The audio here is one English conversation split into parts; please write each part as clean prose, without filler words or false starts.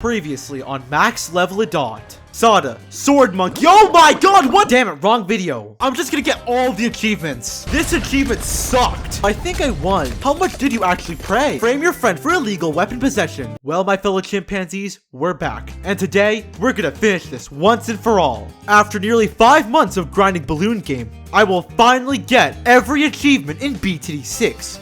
Previously on Max Level Adot. Sada, Sword Monkey. Oh my god, what? Damn it, wrong video. I'm just gonna get all the achievements. This achievement sucked. I think I won. How much did you actually pay? Frame your friend for illegal weapon possession. Well, my fellow chimpanzees, we're back. And today, we're gonna finish this once and for all. After nearly 5 months of grinding Bloon game, I will finally get every achievement in BTD 6.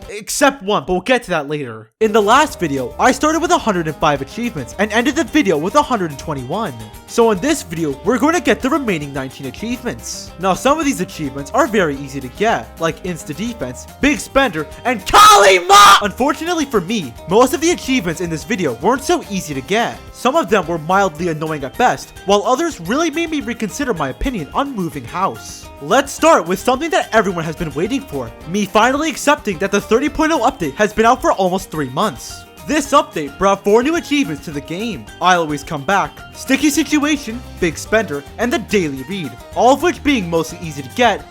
Except one, but we'll get to that later. In the last video, I started with 105 achievements and ended the video with 121. So in this video, we're going to get the remaining 19 achievements. Now, some of these achievements are very easy to get, like Insta Defense, Big Spender, and Kalima! Unfortunately for me, most of the achievements in this video weren't so easy to get. Some of them were mildly annoying at best, while others really made me reconsider my opinion on moving house. Let's start with something that everyone has been waiting for, me finally accepting that the 30.0 update has been out for almost 3 months. This update brought 4 new achievements to the game. I'll Always Come Back, Sticky Situation, Big Spender, and the Daily Reid, all of which being mostly easy to get,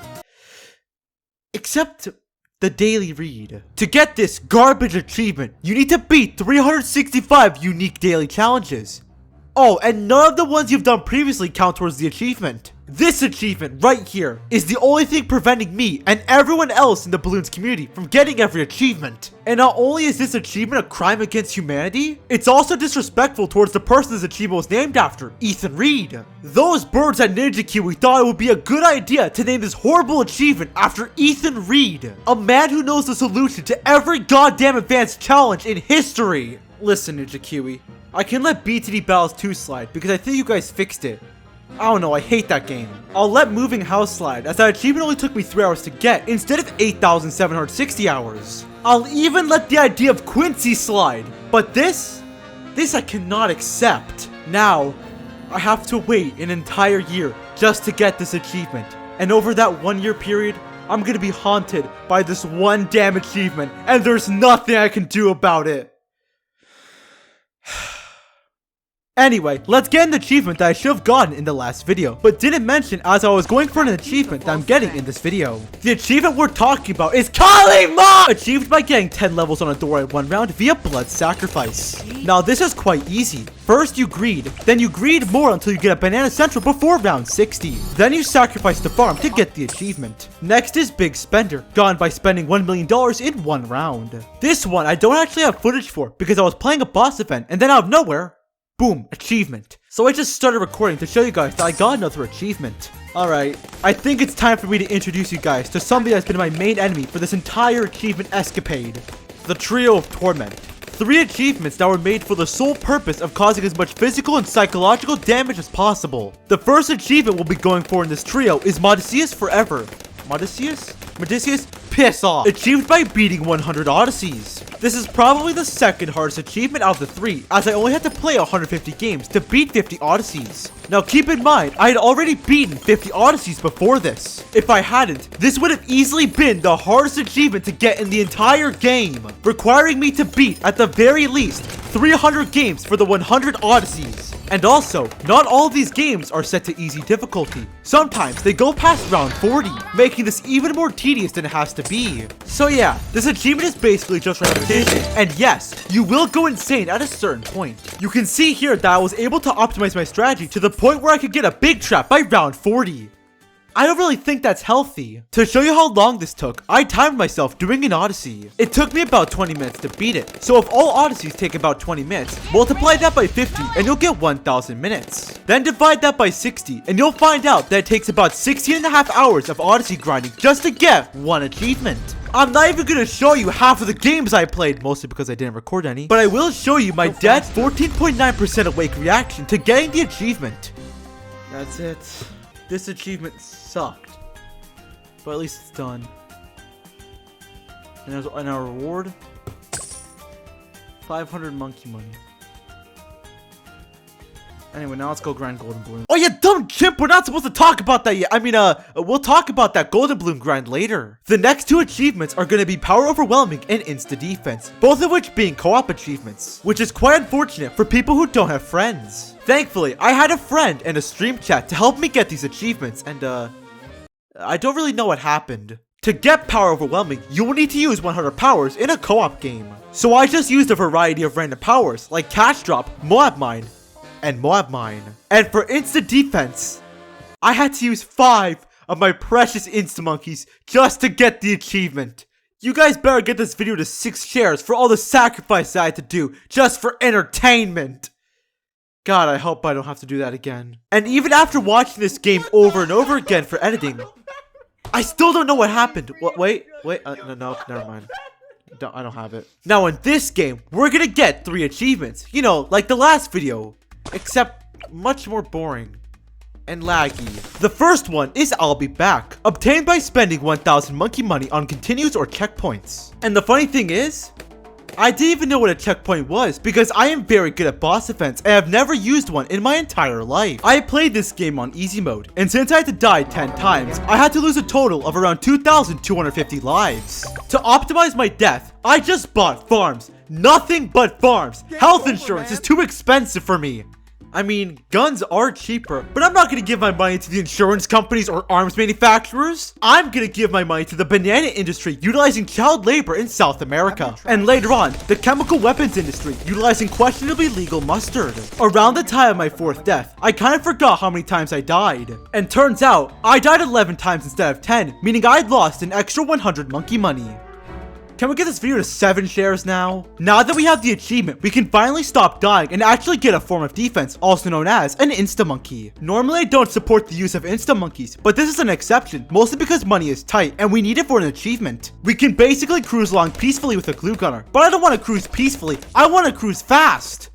except the Daily Reid. To get this garbage achievement, you need to beat 365 unique daily challenges. Oh, and none of the ones you've done previously count towards the achievement. This achievement right here is the only thing preventing me and everyone else in the Bloons community from getting every achievement. And not only is this achievement a crime against humanity, it's also disrespectful towards the person this achievement was named after, Ethan Reid. Those birds at Ninja Kiwi thought it would be a good idea to name this horrible achievement after Ethan Reid, a man who knows the solution to every goddamn advanced challenge in history. Listen, Ninja Kiwi, I can let BTD Battles 2 slide because I think you guys fixed it. I don't know, I hate that game. I'll let Moving House slide, as that achievement only took me 3 hours to get, instead of 8,760 hours. I'll even let the idea of Quincy slide, but this I cannot accept. Now, I have to wait an entire year just to get this achievement. And over that 1 year period, I'm gonna be haunted by this one damn achievement, and there's nothing I can do about it. Anyway, let's get an achievement that I should have gotten in the last video, but didn't mention as I was going for an achievement that I'm getting in this video. The achievement we're talking about is Kalima! Achieved by getting 10 levels on a door in 1 round via blood sacrifice. Now this is quite easy. First you greed, then you greed more until you get a banana central before round 60. Then you sacrifice the farm to get the achievement. Next is Big Spender, gone by spending $1 million in 1 round. This one I don't actually have footage for because I was playing a boss event and then out of nowhere, boom, achievement. So I just started recording to show you guys that I got another achievement. Alright, I think it's time for me to introduce you guys to somebody that's been my main enemy for this entire achievement escapade. The trio of Tourment. 3 achievements that were made for the sole purpose of causing as much physical and psychological damage as possible. The first achievement we'll be going for in this trio is Modicius Forever. Modicius? Piss off. Achieved by beating 100 Odysseys. This is probably the second hardest achievement out of the 3, as I only had to play 150 games to beat 50 Odysseys. Now keep in mind, I had already beaten 50 Odysseys before this. If I hadn't, this would have easily been the hardest achievement to get in the entire game, requiring me to beat, at the very least, 300 games for the 100 Odysseys. And also, not all of these games are set to easy difficulty. Sometimes they go past round 40, making this even more tedious than it has to be. So yeah, this achievement is basically just repetition. And yes, you will go insane at a certain point. You can see here that I was able to optimize my strategy to the point where I could get a big trap by round 40. I don't really think that's healthy. To show you how long this took, I timed myself doing an Odyssey. It took me about 20 minutes to beat it. So if all Odysseys take about 20 minutes, multiply that by 50 and you'll get 1,000 minutes. Then divide that by 60 and you'll find out that it takes about 16.5 hours of Odyssey grinding just to get 1 achievement. I'm not even gonna show you half of the games I played, mostly because I didn't record any, but I will show you my dead 14.9% awake reaction to getting the achievement. That's it. This achievement sucked, but at least it's done. And our reward, 500 monkey money. Anyway, now let's go grind golden bloon. Oh, you dumb chimp! We're not supposed to talk about that yet. I mean, we'll talk about that golden bloon grind later. The next 2 achievements are going to be power overwhelming and insta defense, both of which being co-op achievements, which is quite unfortunate for people who don't have friends. Thankfully, I had a friend and a stream chat to help me get these achievements, and I don't really know what happened. To get power overwhelming, you will need to use 100 powers in a co-op game. So I just used a variety of random powers like Cash Drop, Moab Mine, and Moab Mine. And for instant defense, I had to use 5 of my precious Insta-monkeys just to get the achievement. You guys better get this video to 6 shares for all the sacrifice I had to do just for entertainment. God, I hope I don't have to do that again. And even after watching this game over and over again for editing, I still don't know what happened. Wait, no, never mind. I don't have it. Now in this game, we're gonna get 3 achievements. You know, like the last video, except much more boring and laggy. The first one is I'll Be Back, obtained by spending 1000 monkey money on continues or checkpoints. And the funny thing is, I didn't even know what a checkpoint was because I am very good at boss events and I've never used one in my entire life. I played this game on easy mode, and since I had to die 10 times, I had to lose a total of around 2,250 lives. To optimize my death, I just bought farms. Nothing but farms. Health insurance is too expensive for me. I mean, guns are cheaper, but I'm not gonna give my money to the insurance companies or arms manufacturers. I'm gonna give my money to the banana industry utilizing child labor in South America. And later on, the chemical weapons industry utilizing questionably legal mustard. Around the time of my 4th death, I kind of forgot how many times I died. And turns out, I died 11 times instead of 10, meaning I'd lost an extra 100 monkey money. Can we get this video to 7 shares now? Now that we have the achievement, we can finally stop dying and actually get a form of defense, also known as an Insta-monkey. Normally I don't support the use of Insta-monkeys, but this is an exception, mostly because money is tight and we need it for an achievement. We can basically cruise along peacefully with a glue gunner, but I don't want to cruise peacefully, I want to cruise fast.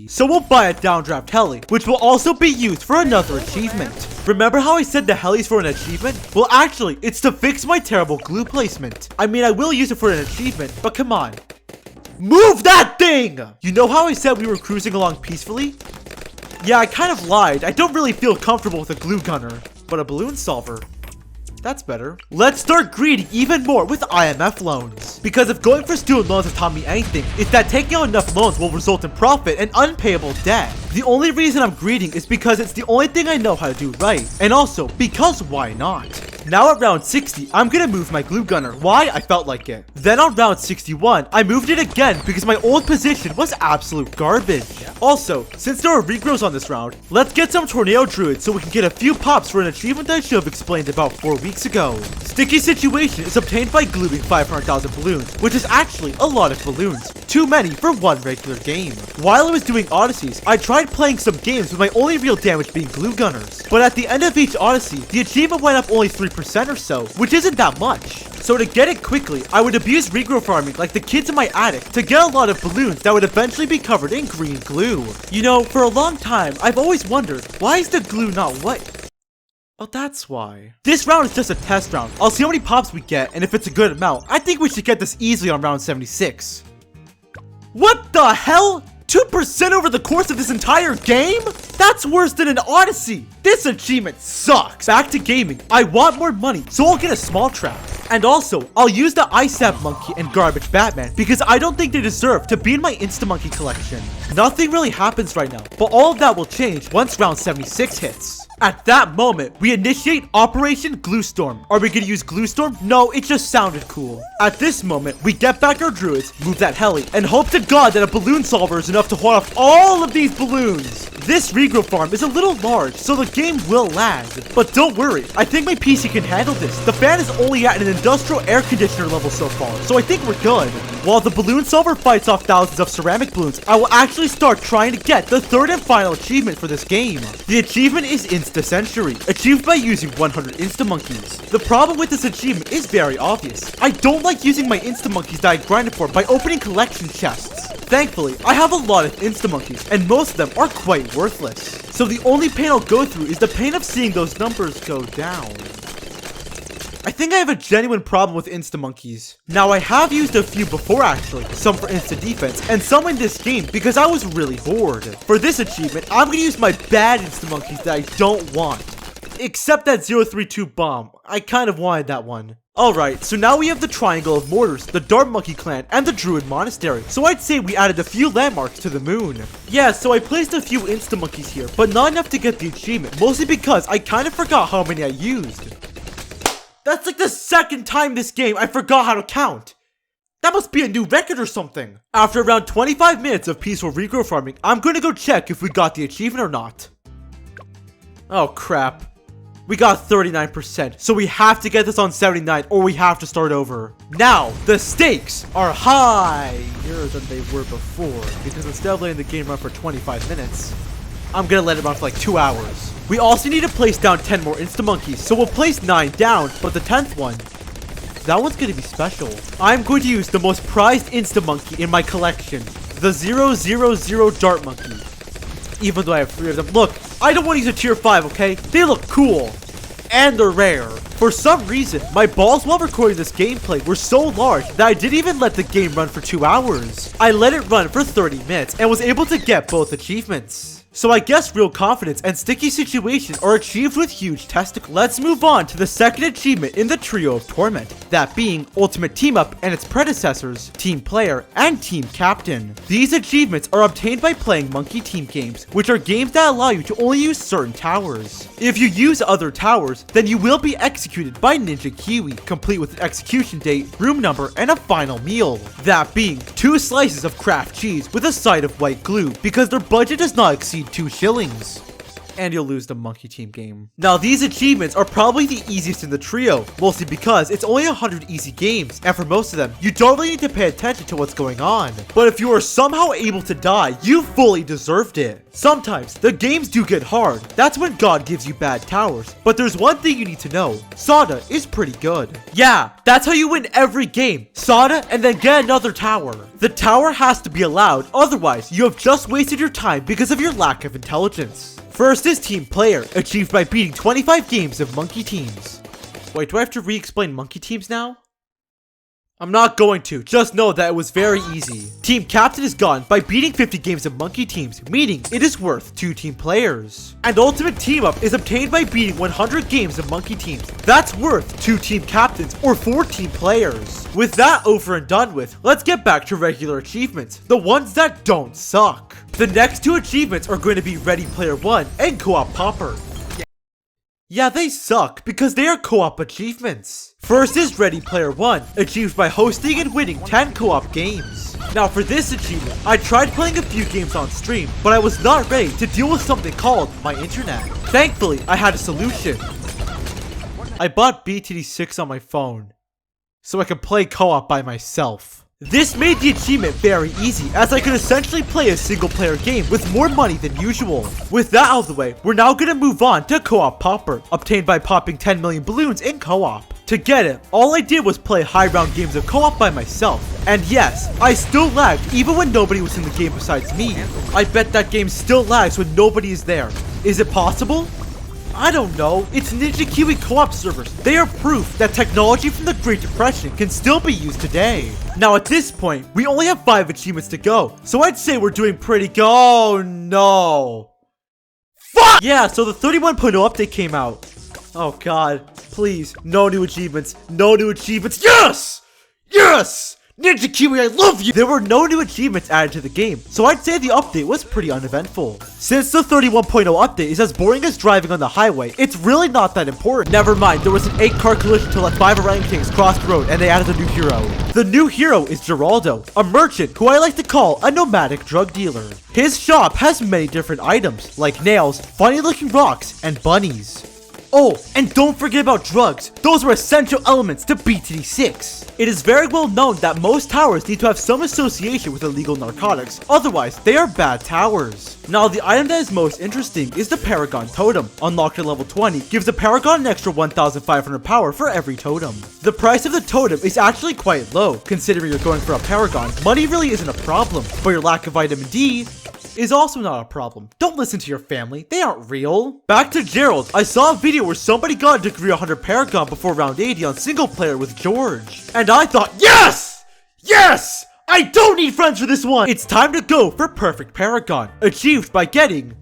So we'll buy a downdraft heli, which will also be used for another achievement. Remember how I said the heli's for an achievement? Well, actually, it's to fix my terrible glue placement. I mean, I will use it for an achievement, but come on. Move that thing! You know how I said we were cruising along peacefully? Yeah, I kind of lied. I don't really feel comfortable with a glue gunner, but a balloon solver. That's better. Let's start greeting even more with IMF loans. Because if going for student loans has taught me anything, it's that taking out enough loans will result in profit and unpayable debt. The only reason I'm greeting is because it's the only thing I know how to do right. And also, because why not? Now at round 60, I'm gonna move my glue gunner. Why? I felt like it. Then on round 61, I moved it again because my old position was absolute garbage. Also, since there are regrows on this round, let's get some tornado druids so we can get a few pops for an achievement I should have explained about 4 weeks ago. Sticky Situation is obtained by gluing 500,000 balloons, which is actually a lot of balloons. Too many for one regular game. While I was doing Odysseys, I tried playing some games with my only real damage being glue gunners. But at the end of each Odyssey, the achievement went up only 3% or so, which isn't that much. So to get it quickly, I would abuse regrow farming like the kids in my attic to get a lot of balloons that would eventually be covered in green glue. You know, for a long time, I've always wondered, why is the glue not white? Oh, that's why. This round is just a test round. I'll see how many pops we get, and if it's a good amount, I think we should get this easily on round 76. What the hell? 2% over the course of this entire game? That's worse than an Odyssey. This achievement sucks. Back to gaming. I want more money, so I'll get a small trap. And also, I'll use the ISAP monkey and garbage Batman because I don't think they deserve to be in my Insta-monkey collection. Nothing really happens right now, but all of that will change once round 76 hits. At that moment, we initiate Operation Gluestorm. Are we gonna use Gluestorm? No, it just sounded cool. At this moment, we get back our druids, move that heli, and hope to God that a balloon solver is enough to hold off all of these balloons. This regrow farm is a little large, so the game will lag. But don't worry, I think my PC can handle this. The fan is only at an industrial air conditioner level so far, so I think we're good. While the balloon solver fights off thousands of ceramic balloons, I will actually start trying to get the 3rd and final achievement for this game. The achievement is Insta-Century, achieved by using 100 Insta-monkeys. The problem with this achievement is very obvious. I don't like using my Insta-monkeys that I grinded for by opening collection chests. Thankfully, I have a lot of Insta-monkeys, and most of them are quite worthless. So the only pain I'll go through is the pain of seeing those numbers go down. I think I have a genuine problem with Insta-monkeys. Now, I have used a few before actually, some for Insta-defense, and some in this game because I was really bored. For this achievement, I'm gonna use my bad Insta-monkeys that I don't want. Except that 032 bomb. I kind of wanted that one. Alright, so now we have the Triangle of Mortars, the Dart Monkey Clan, and the Druid Monastery. So I'd say we added a few landmarks to the moon. Yeah, so I placed a few Insta-monkeys here, but not enough to get the achievement, mostly because I kind of forgot how many I used. That's like the second time this game I forgot how to count. That must be a new record or something. After around 25 minutes of peaceful regrow farming, I'm gonna go check if we got the achievement or not. Oh crap. We got 39%, so we have to get this on 79 or we have to start over. Now, the stakes are higher than they were before, because instead of letting the game run for 25 minutes, I'm gonna let it run for like 2 hours. We also need to place down 10 more Insta-monkeys, so we'll place 9 down, but the 10th one, that one's gonna be special. I'm going to use the most prized Insta-monkey in my collection, the 000 Dart Monkey. Even though I have 3 of them. Look, I don't want to use a tier 5, okay? They look cool. And they're rare. For some reason, my balls while recording this gameplay were so large that I didn't even let the game run for 2 hours. I let it run for 30 minutes and was able to get both achievements. So I guess real confidence and sticky situations are achieved with huge testicles. Let's move on to the second achievement in the trio of Tourment, that being Ultimate Team Up and its predecessors, Team Player and Team Captain. These achievements are obtained by playing monkey team games, which are games that allow you to only use certain towers. If you use other towers, then you will be executed by Ninja Kiwi, complete with an execution date, room number, and a final meal. That being 2 slices of Kraft cheese with a side of white glue, because their budget does not exceed 2 shillings. And you'll lose the monkey team game. Now these achievements are probably the easiest in the trio, mostly because it's only 100 easy games, and for most of them, you don't really need to pay attention to what's going on. But if you are somehow able to die, you fully deserved it. Sometimes, the games do get hard. That's when God gives you bad towers. But there's one thing you need to know. Soda is pretty good. Yeah, that's how you win every game. Soda and then get another tower. The tower has to be allowed, otherwise you have just wasted your time because of your lack of intelligence. First is Team Player, achieved by beating 25 games of monkey teams. Wait, do I have to re-explain monkey teams now? I'm not going to, just know that it was very easy. Team Captain is gone by beating 50 games of monkey teams, meaning it is worth 2 team players. And Ultimate Team Up is obtained by beating 100 games of monkey teams. That's worth 2 team captains or 4 team players. With that over and done with, let's get back to regular achievements, the ones that don't suck. The next 2 achievements are going to be Ready Player 1 and Co-op Popper. Yeah, they suck because they are co-op achievements. First is Ready Player 1, achieved by hosting and winning 10 co-op games. Now for this achievement, I tried playing a few games on stream, but I was not ready to deal with something called my internet. Thankfully, I had a solution. I bought BTD 6 on my phone, so I could play co-op by myself. This made the achievement very easy, as I could essentially play a single player game with more money than usual. With that out of the way, we're now gonna move on to Co-op Popper, obtained by popping 10 million balloons in co-op. To get it, all I did was play high round games of co-op by myself. And yes, I still lagged even when nobody was in the game besides me. I bet that game still lags when nobody is there. Is it possible? I don't know, it's Ninja Kiwi co-op servers. They are proof that technology from the Great Depression can still be used today. Now at this point, we only have 5 achievements to go, so I'd say we're doing pretty good. Oh no. Fuck! Yeah, so the 31.0 update came out. Oh god, please, no new achievements, no new achievements. Yes! Yes! Ninja Kiwi, I love you! There were no new achievements added to the game, so I'd say the update was pretty uneventful. Since the 31.0 update is as boring as driving on the highway, it's really not that important. Never mind, there was an 8-car collision to let 5 orangutans cross the road and they added a new hero. The new hero is Geraldo, a merchant who I like to call a nomadic drug dealer. His shop has many different items, like nails, funny looking rocks, and bunnies. Oh, and don't forget about drugs. Those are essential elements to BTD 6. It is very well known that most towers need to have some association with illegal narcotics, otherwise they are bad towers. Now the item that is most interesting is the Paragon Totem. Unlocked at level 20 gives the Paragon an extra 1,500 power for every totem. The price of the totem is actually quite low, considering you're going for a Paragon. Money really isn't a problem, but your lack of vitamin D is also not a problem. Don't listen to your family, they aren't real. Back to Gerald, I saw a video where somebody got a degree 100 Paragon before round 80 on single player with George. And I thought, yes! Yes! I don't need friends for this one! It's time to go for Perfect Paragon, achieved by getting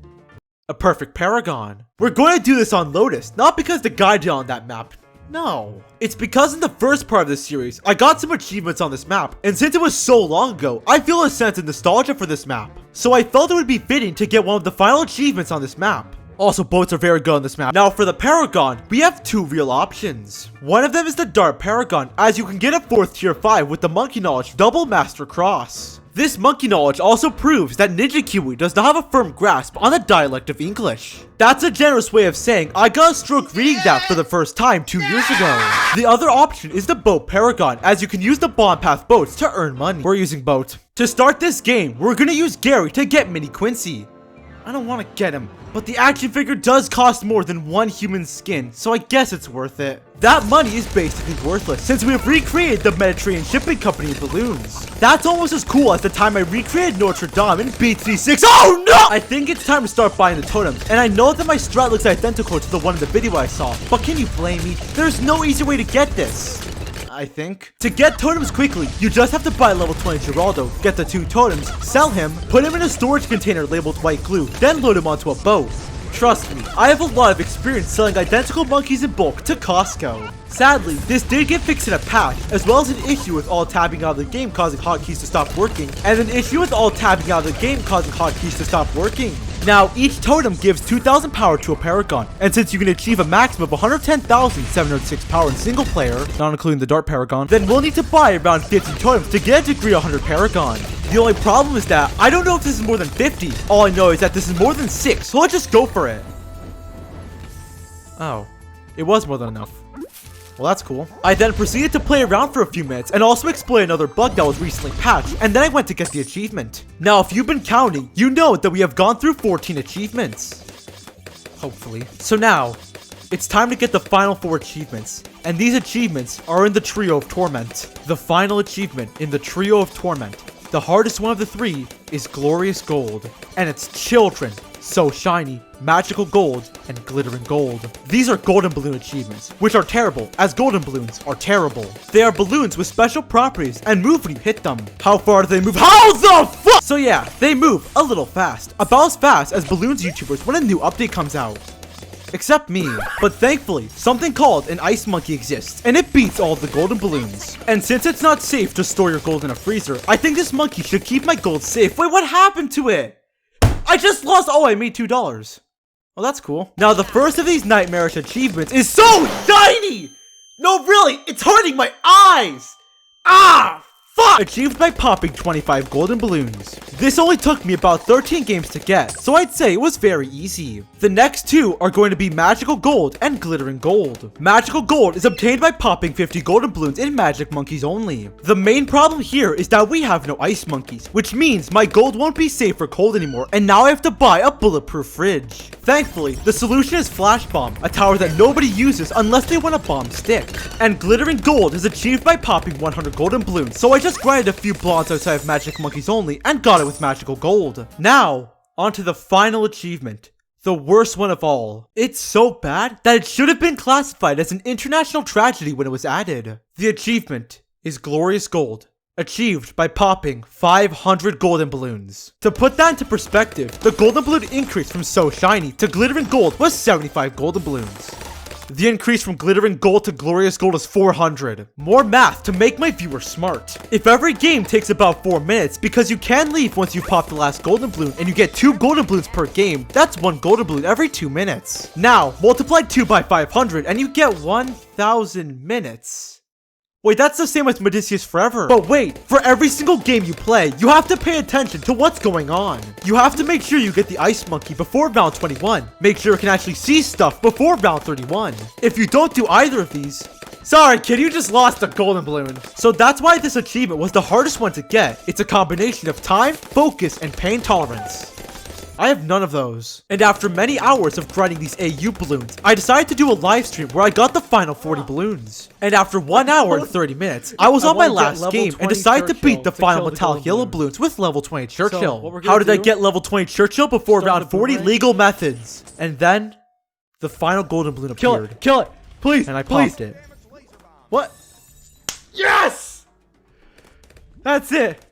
a Perfect Paragon. We're going to do this on Lotus, not because the guy did on that map. No. It's because in the first part of this series, I got some achievements on this map, and since it was so long ago, I feel a sense of nostalgia for this map. So I felt it would be fitting to get one of the final achievements on this map. Also, boats are very good on this map. Now for the paragon, we have two real options. One of them is the dart paragon, as you can get a 4th tier 5 with the monkey knowledge double master cross. This monkey knowledge also proves that Ninja Kiwi does not have a firm grasp on the dialect of English. That's a generous way of saying I got a stroke reading that for the first time 2 years ago. The other option is the boat paragon, as you can use the bomb path boats to earn money. We're using boat. To start this game, we're gonna use Gary to get Mini Quincy. I don't want to get him, but the action figure does cost more than one human skin, so I guess it's worth it. That money is basically worthless since we have recreated the Mediterranean shipping company in balloons. That's almost as cool as the time I recreated Notre Dame in BTD 6. Oh no! I think it's time to start buying the totems, and I know that my strat looks identical to the one in the video I saw, but can you blame me? There's no easy way to get this. I think. To get totems quickly, you just have to buy level 20 Geraldo, get the 2 totems, sell him, put him in a storage container labeled white glue, then load him onto a boat. Trust me, I have a lot of experience selling identical monkeys in bulk to Costco. Sadly, this did get fixed in a patch, as well as an issue with all tabbing out of the game causing hotkeys to stop working, and an issue with all tabbing out of the game causing hotkeys to stop working. Now, each totem gives 2,000 power to a paragon, and since you can achieve a maximum of 110,706 power in single player, not including the dart paragon, then we'll need to buy around 50 totems to get a degree 100 paragon. The only problem is that I don't know if this is more than 50. All I know is that this is more than 6, so let's just go for it. Oh, it was more than enough. Well, that's cool. I then proceeded to play around for a few minutes and also exploit another bug that was recently patched, and then I went to get the achievement. Now, if you've been counting, you know that we have gone through 14 achievements. Hopefully. So now, it's time to get the final 4 achievements, and these achievements are in the Trio of Tourment. The final achievement in the Trio of Tourment, the hardest one of the 3, is Glorious Gold, and it's Children, So Shiny, Magical Gold, and Glittering Gold. These are golden balloon achievements, which are terrible, as golden balloons are terrible. They are balloons with special properties and move when you hit them. How far do they move? How the fuck? So yeah, they move a little fast. About as fast as balloons YouTubers when a new update comes out. Except me. But thankfully, something called an ice monkey exists, and it beats all of the golden balloons. And since it's not safe to store your gold in a freezer, I think this monkey should keep my gold safe. Wait, what happened to it? I just lost. Oh, I made $2. Well, that's cool. Now, the first of these nightmarish achievements is so shiny! No, really, it's hurting my eyes! Ah! Fuck! Achieved by popping 25 golden balloons. This only took me about 13 games to get, so I'd say it was very easy. The next 2 are going to be Magical Gold and Glittering Gold. Magical Gold is obtained by popping 50 golden balloons in Magic Monkeys only. The main problem here is that we have no ice monkeys, which means my gold won't be safe for cold anymore, and now I have to buy a bulletproof fridge. Thankfully, the solution is Flash Bomb, a tower that nobody uses unless they want a bomb stick. And Glittering Gold is achieved by popping 100 golden balloons, so I just grinded a few blondes outside of Magic Monkeys only and got it with Magical Gold. Now, onto the final achievement. The worst one of all. It's so bad that it should have been classified as an international tragedy when it was added. The achievement is Glorious Gold, achieved by popping 500 golden balloons. To put that into perspective, the golden balloon increase from So Shiny to Glittering Gold was 75 golden balloons. The increase from Glittering Gold to Glorious Gold is 400. More math to make my viewers smart. If every game takes about 4 minutes, because you can leave once you pop the last golden balloon and you get 2 golden balloons per game, that's 1 golden balloon every 2 minutes. Now, multiply 2 by 500 and you get 1,000 minutes. Wait, that's the same as Medicius Forever. But wait, for every single game you play, you have to pay attention to what's going on. You have to make sure you get the Ice Monkey before round 21. Make sure you can actually see stuff before round 31. If you don't do either of these, sorry kid, you just lost a golden balloon. So that's why this achievement was the hardest one to get. It's a combination of time, focus, and pain tolerance. I have none of those. And after many hours of grinding these AU balloons, I decided to do a live stream where I got the final 40 balloons. And after 1 hour and 30 minutes, I was on my last game and decided to beat the final metallic yellow balloons with level 20 Churchill. How did I get level 20 Churchill before round 40? Legal methods. And then, the final golden balloon appeared. Kill it, please. And I popped it. What? Yes! That's it.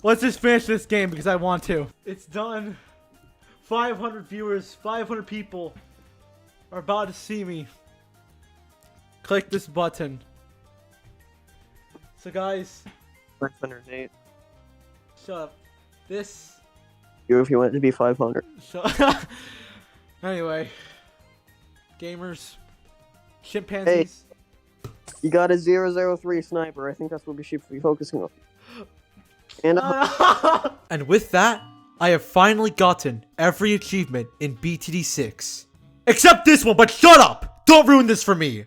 Let's just finish this game because I want to. It's done. 500 viewers, 500 people are about to see me. Click this button. So guys. 608. Shut up. This. You if you want it to be 500. Anyway. Gamers. Chimpanzees. You got a 003 sniper. I think that's what we should be focusing on. And And with that, I have finally gotten every achievement in BTD 6. Except this one, but shut up! Don't ruin this for me!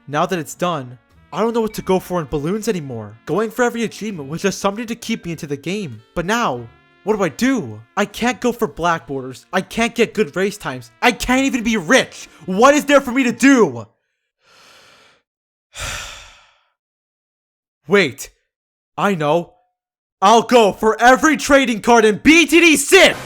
Now that it's done, I don't know what to go for in balloons anymore. Going for every achievement was just something to keep me into the game. But now, what do? I can't go for black borders. I can't get good race times. I can't even be rich. What is there for me to do? Wait, I know. I'll go for every trading card in BTD 6!